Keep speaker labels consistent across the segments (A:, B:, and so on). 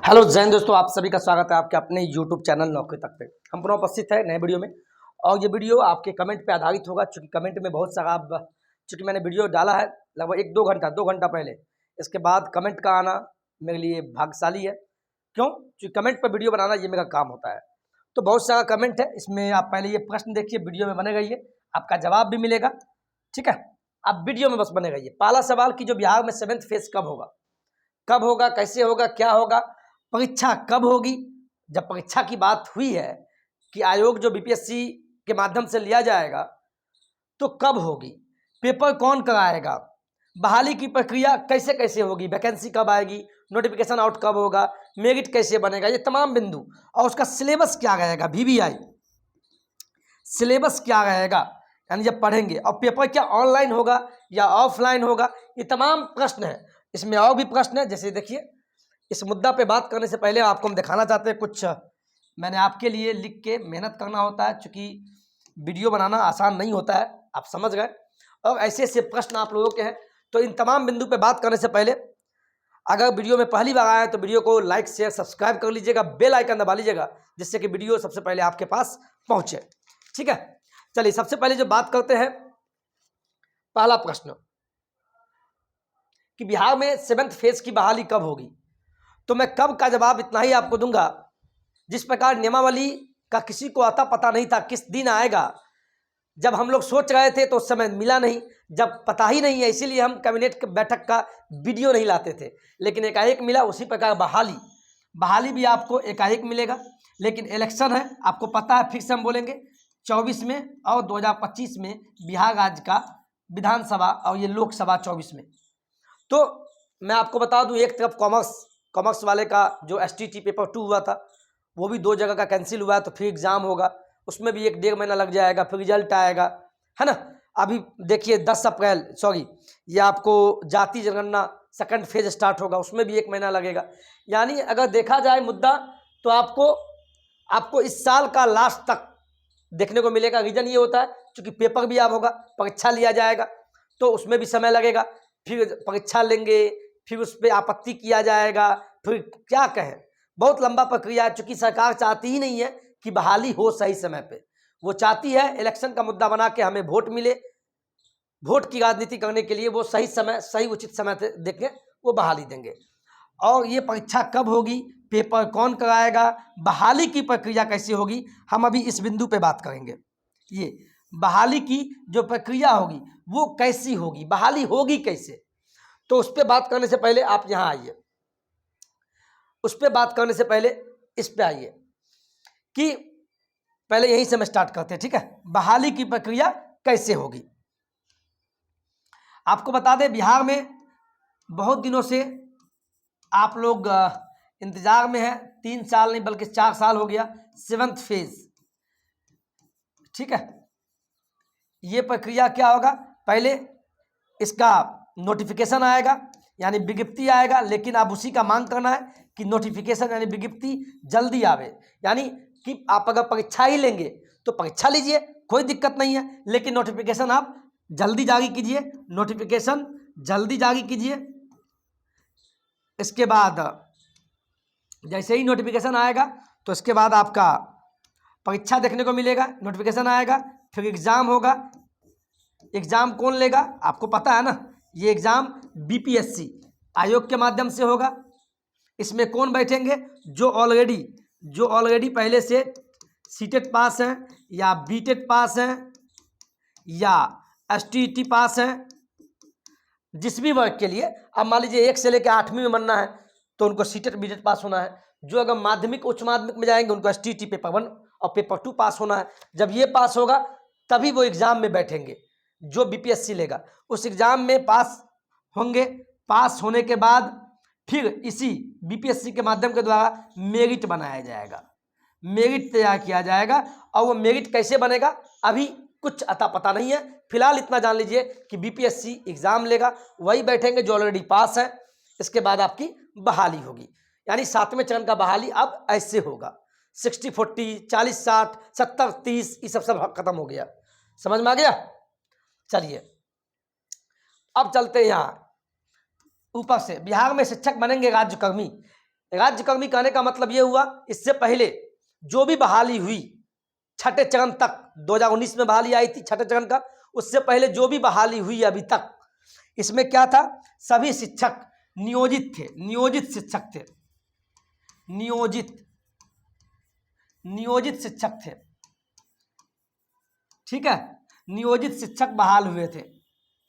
A: Hello Jain दोस्तों, आप सभी का स्वागत है आपके अपने यूट्यूब चैनल नौकरी तक पे। हम पुनः उपस्थित है नए वीडियो में और ये वीडियो आपके कमेंट पे आधारित होगा। चूंकि कमेंट में बहुत सारा चूंकि मैंने वीडियो डाला है लगभग 1-2 घंटा पहले, इसके बाद कमेंट का आना मेरे लिए भाग्यशाली है। क्यों? क्योंकि कमेंट पर वीडियो बनाना ये मेरा काम होता है। तो बहुत सारा कमेंट है, इसमें आप पहले ये प्रश्न देखिए, वीडियो में बने रहिए, आपका जवाब भी मिलेगा। ठीक है, आप वीडियो में बस बने रहिए। पहला सवाल कि जो बिहार में 7th फेज कब होगा, कब होगा, कैसे होगा, क्या होगा, परीक्षा कब होगी। जब परीक्षा की बात हुई है कि आयोग जो बीपीएससी के माध्यम से लिया जाएगा तो कब होगी, पेपर कौन कराएगा, बहाली की प्रक्रिया कैसे कैसे होगी, वैकेंसी कब आएगी, नोटिफिकेशन आउट कब होगा, मेरिट कैसे बनेगा, ये तमाम बिंदु और उसका सिलेबस क्या रहेगा, वीवीआई सिलेबस क्या रहेगा, यानी जब पढ़ेंगे, और पेपर क्या ऑनलाइन होगा या ऑफलाइन होगा, ये तमाम प्रश्न है। इसमें और भी प्रश्न है, जैसे देखिए, इस मुद्दा पे बात करने से पहले आपको हम दिखाना चाहते हैं कुछ मैंने आपके लिए लिख के मेहनत करना होता है, चूँकि वीडियो बनाना आसान नहीं होता है, आप समझ गए। और ऐसे ऐसे प्रश्न आप लोगों के हैं, तो इन तमाम बिंदु पे बात करने से पहले अगर वीडियो में पहली बार आए हैं तो वीडियो को लाइक शेयर सब्सक्राइब कर लीजिएगा, बेल आइकन दबा लीजिएगा, जिससे कि वीडियो सबसे पहले आपके पास पहुँचे। ठीक है, चलिए सबसे पहले जो बात करते हैं, पहला प्रश्न कि बिहार में 7th फेज की बहाली कब होगी। तो मैं कब का जवाब इतना ही आपको दूंगा। जिस प्रकार नियमावली का किसी को आता पता नहीं था किस दिन आएगा, जब हम लोग सोच रहे थे तो उस समय मिला नहीं, जब पता ही नहीं है इसीलिए हम कैबिनेट बैठक का वीडियो नहीं लाते थे, लेकिन एकाएक मिला। उसी प्रकार बहाली भी आपको एकाएक मिलेगा, लेकिन इलेक्शन है, आपको पता है, फिर से हम बोलेंगे 24 में और 2025 में बिहार राज्य का विधानसभा और ये लोकसभा 24 में। तो मैं आपको बता दूं, एक तरफ कॉमर्स वाले का जो एसटीटी पेपर 2 हुआ था वो भी 2 जगह का कैंसिल हुआ है, तो फिर एग्ज़ाम होगा, उसमें भी 1-1.5 महीना लग जाएगा, फिर रिजल्ट आएगा, है ना। अभी देखिए 10 अप्रैल ये आपको जाति जनगणना 2nd फेज स्टार्ट होगा, उसमें भी 1 महीना लगेगा। यानी अगर देखा जाए मुद्दा तो आपको इस साल का लास्ट तक देखने को मिलेगा। रीजन ये होता है क्योंकि पेपर भी अब होगा, परीक्षा लिया जाएगा तो उसमें भी समय लगेगा, फिर परीक्षा लेंगे, फिर उस पर आपत्ति किया जाएगा, फिर क्या कहें, बहुत लंबा प्रक्रिया है। चूंकि सरकार चाहती ही नहीं है कि बहाली हो सही समय पे, वो चाहती है इलेक्शन का मुद्दा बना के हमें वोट मिले, वोट की राजनीति करने के लिए वो सही समय, सही उचित समय देखें, वो बहाली देंगे। और ये परीक्षा कब होगी, पेपर कौन कराएगा, बहाली की प्रक्रिया कैसे होगी, हम अभी इस बिंदु पे बात करेंगे। ये बहाली की जो प्रक्रिया होगी वो कैसी होगी, बहाली होगी कैसे, तो उस पर बात करने से पहले आप यहाँ आइए, उस पर बात करने से पहले इस पे आइए कि पहले यहीं से हम स्टार्ट करते हैं। ठीक है, बहाली की प्रक्रिया कैसे होगी। आपको बता दें, बिहार में बहुत दिनों से आप लोग इंतजार में हैं, 3 साल नहीं बल्कि 4 साल हो गया, 7th फेज। ठीक है, ये प्रक्रिया क्या होगा, पहले इसका नोटिफिकेशन आएगा यानी विज्ञप्ति आएगा, लेकिन आप उसी का मांग करना है कि नोटिफिकेशन यानी विज्ञप्ति जल्दी आवे। यानी कि आप अगर परीक्षा ही लेंगे तो परीक्षा लीजिए, कोई दिक्कत नहीं है, लेकिन नोटिफिकेशन आप जल्दी जारी कीजिए, नोटिफिकेशन जल्दी जारी कीजिए। इसके बाद जैसे ही नोटिफिकेशन आएगा तो इसके बाद आपका परीक्षा देखने को मिलेगा, नोटिफिकेशन आएगा, फिर एग्ज़ाम होगा। एग्ज़ाम कौन लेगा, आपको पता है ना, ये एग्ज़ाम बीपीएससी आयोग के माध्यम से होगा। इसमें कौन बैठेंगे, जो ऑलरेडी पहले से सीटेट पास हैं या बीटेट पास हैं या एसटीटी पास हैं, जिस भी वर्ग के लिए। अब मान लीजिए 1 से लेकर 8वीं में बनना है तो उनको सीटेट बीटेट पास होना है। जो अगर माध्यमिक उच्च माध्यमिक में जाएंगे उनको एसटीटी पेपर 1 और पेपर 2 पास होना है। जब ये पास होगा तभी वो एग्ज़ाम में बैठेंगे, जो बीपीएससी लेगा उस एग्ज़ाम में पास होंगे। पास होने के बाद फिर इसी बीपीएससी के माध्यम के द्वारा मेरिट बनाया जाएगा, मेरिट तैयार किया जाएगा। और वो मेरिट कैसे बनेगा अभी कुछ अता पता नहीं है। फिलहाल इतना जान लीजिए कि बीपीएससी एग्ज़ाम लेगा, वही बैठेंगे जो ऑलरेडी पास है। इसके बाद आपकी बहाली होगी, यानी 7वें चरण का बहाली अब ऐसे होगा, 60-40, 40-60, 70-30, ये सब खत्म हो गया। समझ में आ गया। चलिए अब चलते हैं यहाँ ऊपर से। बिहार में शिक्षक बनेंगे राज्यकर्मी, राज्यकर्मी कहने का मतलब ये हुआ, इससे पहले जो भी बहाली हुई छठे चरण तक, 2019 में बहाली आई थी छठे चरण का, उससे पहले जो भी बहाली हुई अभी तक, इसमें क्या था, सभी शिक्षक नियोजित थे, नियोजित शिक्षक थे, नियोजित शिक्षक थे, ठीक है, नियोजित शिक्षक बहाल हुए थे।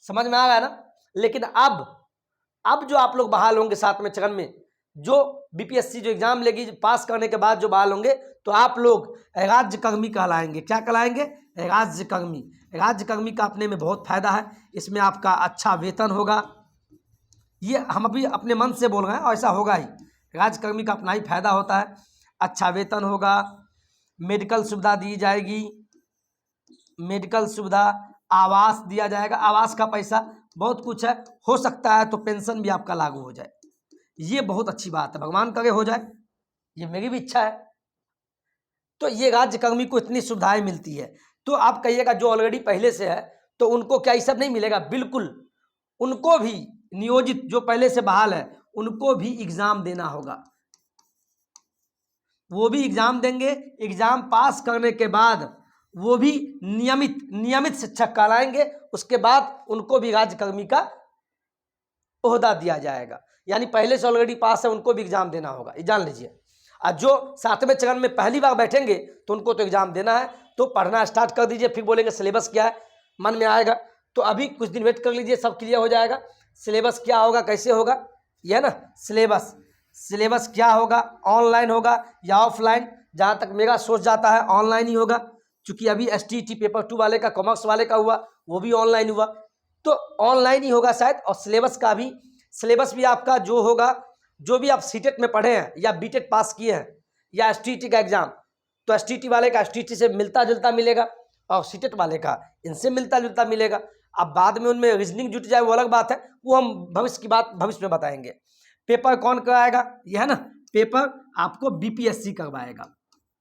A: समझ में आ गया ना। लेकिन अब जो आप लोग बहाल होंगे 7वें चरण में, जो बीपीएससी जो एग्जाम लेगी, पास करने के बाद जो बहाल होंगे, तो आप लोग राज्यकर्मी कहलाएंगे। क्या कहलाएंगे? राज्यकर्मी। राज्यकर्मी का अपने में बहुत फायदा है, इसमें आपका अच्छा वेतन होगा। ये हम अभी अपने मन से बोल रहे हैं, ऐसा होगा ही। राज्यकर्मी का अपना ही फायदा होता है, अच्छा वेतन होगा, मेडिकल सुविधा दी जाएगी, मेडिकल सुविधा, आवास दिया जाएगा, आवास का पैसा, बहुत कुछ है। हो सकता है तो पेंशन भी आपका लागू हो जाए, ये बहुत अच्छी बात है, भगवान करे हो जाए, ये मेरी भी इच्छा है। तो ये राज्यकर्मी को इतनी सुविधाएं मिलती है। तो आप कहिएगा जो ऑलरेडी पहले से है तो उनको क्या ये सब नहीं मिलेगा? बिल्कुल, उनको भी, नियोजित जो पहले से बहाल है, उनको भी एग्जाम देना होगा, वो भी एग्जाम देंगे। एग्जाम पास करने के बाद वो भी नियमित शिक्षक कहलाएंगे। उसके बाद उनको भी राज्यकर्मी का ओहदा दिया जाएगा, यानी पहले से ऑलरेडी पास है उनको भी एग्जाम देना होगा, ये जान लीजिए। और जो 7वें चरण में पहली बार बैठेंगे तो उनको तो एग्जाम देना है। तो पढ़ना स्टार्ट कर दीजिए, फिर बोलेंगे सिलेबस क्या है, मन में आएगा। तो अभी कुछ दिन वेट कर लीजिए, सब क्लियर हो जाएगा। सिलेबस क्या होगा, कैसे होगा, यह ना सिलेबस क्या होगा, ऑनलाइन होगा या ऑफलाइन? जहाँ तक मेरा सोच जाता है ऑनलाइन ही होगा, क्योंकि अभी STT पेपर 2 वाले का, कॉमर्स वाले का हुआ, वो भी ऑनलाइन हुआ, तो ऑनलाइन ही होगा शायद। और सिलेबस भी आपका जो होगा, जो भी आप सीटेट में पढ़े हैं या बीटेट पास किए हैं या STT का एग्जाम, तो STT वाले का STT से मिलता जुलता मिलेगा और सीटेट वाले का इनसे मिलता जुलता मिलेगा। अब बाद में उनमें रीजनिंग जुट जाए वो अलग बात है, वो हम भविष्य की बात भविष्य में बताएंगे। पेपर कौन कराएगा? यह है ना, पेपर आपको BPSC करवाएगा,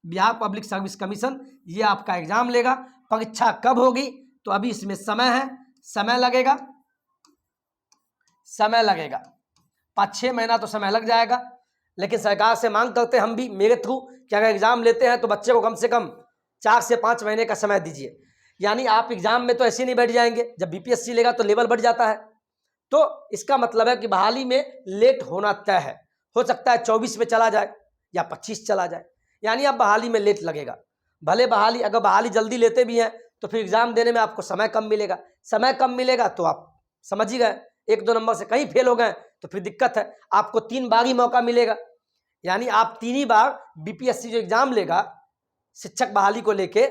A: बिहार पब्लिक सर्विस कमीशन, ये आपका एग्जाम लेगा। परीक्षा कब होगी? तो अभी इसमें समय है, समय लगेगा 5-6 महीना तो समय लग जाएगा। लेकिन सरकार से मांग करते हम भी, मेरे थ्रू, कि अगर एग्जाम लेते हैं तो बच्चे को कम से कम 4 से 5 महीने का समय दीजिए। यानी आप एग्जाम में तो ऐसे नहीं बैठ जाएंगे, जब BPSC लेगा तो लेवल बढ़ जाता है। तो इसका मतलब है कि बहाली में लेट होना तय है, हो सकता है 24 में चला जाए या 25 चला जाए, यानी अब बहाली में लेट लगेगा। भले अगर बहाली जल्दी लेते भी हैं तो फिर एग्जाम देने में आपको समय कम मिलेगा, तो आप समझ ही गए, 1-2 नंबर से कहीं फेल हो गए तो फिर दिक्कत है। आपको 3 बार ही मौका मिलेगा, यानी आप 3 ही बार BPSC जो एग्जाम लेगा शिक्षक बहाली को लेके,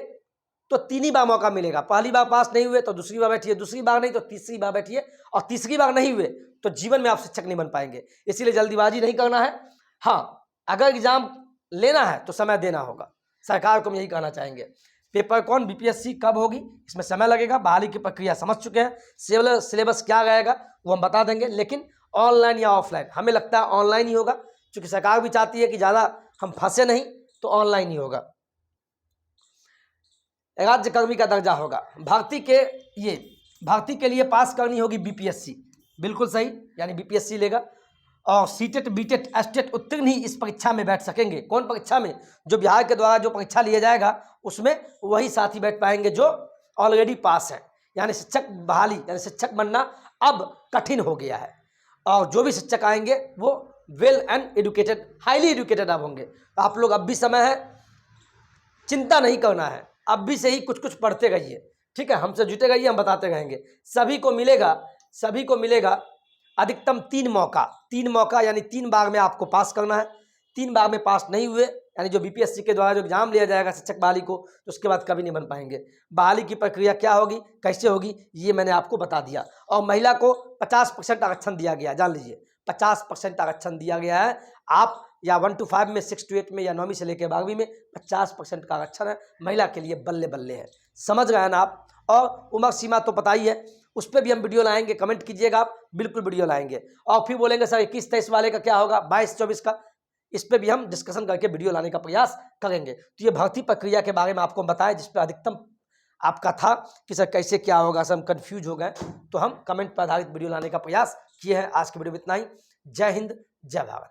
A: तो 3 ही बार मौका मिलेगा। पहली बार पास नहीं हुए तो दूसरी बार बैठिए, दूसरी बार नहीं तो तीसरी बार बैठिए, और तीसरी बार नहीं हुए तो जीवन में आप शिक्षक नहीं बन पाएंगे। इसीलिए जल्दीबाजी नहीं करना है। हाँ, अगर एग्जाम लेना है तो समय देना होगा, सरकार को हम यही कहना चाहेंगे। पेपर कौन, BPSC कब होगी, इसमें समय लगेगा। बहाली की प्रक्रिया समझ चुके हैं, सिलेबस क्या रहेगा वो हम बता देंगे। लेकिन ऑनलाइन या ऑफलाइन, हमें लगता है ऑनलाइन ही होगा, क्योंकि सरकार भी चाहती है कि ज़्यादा हम फंसे नहीं, तो ऑनलाइन ही होगा। राज्यकर्मी का दर्जा होगा, भर्ती के लिए पास करनी होगी BPSC, बिल्कुल सही, यानी BPSC लेगा। और सीटेट, बीटेट, एस्टेट उत्तीर्ण ही इस परीक्षा में बैठ सकेंगे। कौन परीक्षा में? जो बिहार के द्वारा जो परीक्षा लिया जाएगा उसमें वही साथी बैठ पाएंगे जो ऑलरेडी पास है। यानी शिक्षक बहाली, यानी शिक्षक बनना अब कठिन हो गया है, और जो भी शिक्षक आएंगे वो well and educated, highly educated अब होंगे। आप लोग अब भी समय है, चिंता नहीं करना है, अब भी से ही कुछ पढ़ते रहिए, ठीक है, हमसे जुटे रहिए, हम बताते रहेंगे। सभी को मिलेगा अधिकतम 3 मौका, यानी 3 बार में आपको पास करना है। 3 बार में पास नहीं हुए, यानी जो BPSC के द्वारा जो एग्जाम लिया जाएगा शिक्षक बहाली को, तो उसके बाद कभी नहीं बन पाएंगे। बहाली की प्रक्रिया क्या होगी, कैसे होगी, ये मैंने आपको बता दिया। और महिला को 50% आरक्षण दिया गया, जान लीजिए, 50% आरक्षण दिया गया है। आप या 1 to 5 में, 6 to 8 में, या 9वीं से लेकर 12वीं में 50% का आरक्षण है। महिला के लिए बल्ले बल्ले है, समझ गए ना आप। और उम्र सीमा तो पता ही है, उस पर भी हम वीडियो लाएंगे, कमेंट कीजिएगा आप, बिल्कुल वीडियो लाएंगे। और फिर बोलेंगे सर 21-23 वाले का क्या होगा, 22-24 का, इस पर भी हम डिस्कशन करके वीडियो लाने का प्रयास करेंगे। तो ये भर्ती प्रक्रिया के बारे में आपको बताया, जिस पर अधिकतम आपका था कि सर कैसे क्या होगा, सर हम कन्फ्यूज हो गए, तो हम कमेंट पर आधारित वीडियो लाने का प्रयास किए हैं। आज की वीडियो में इतना ही। जय हिंद, जय भारत।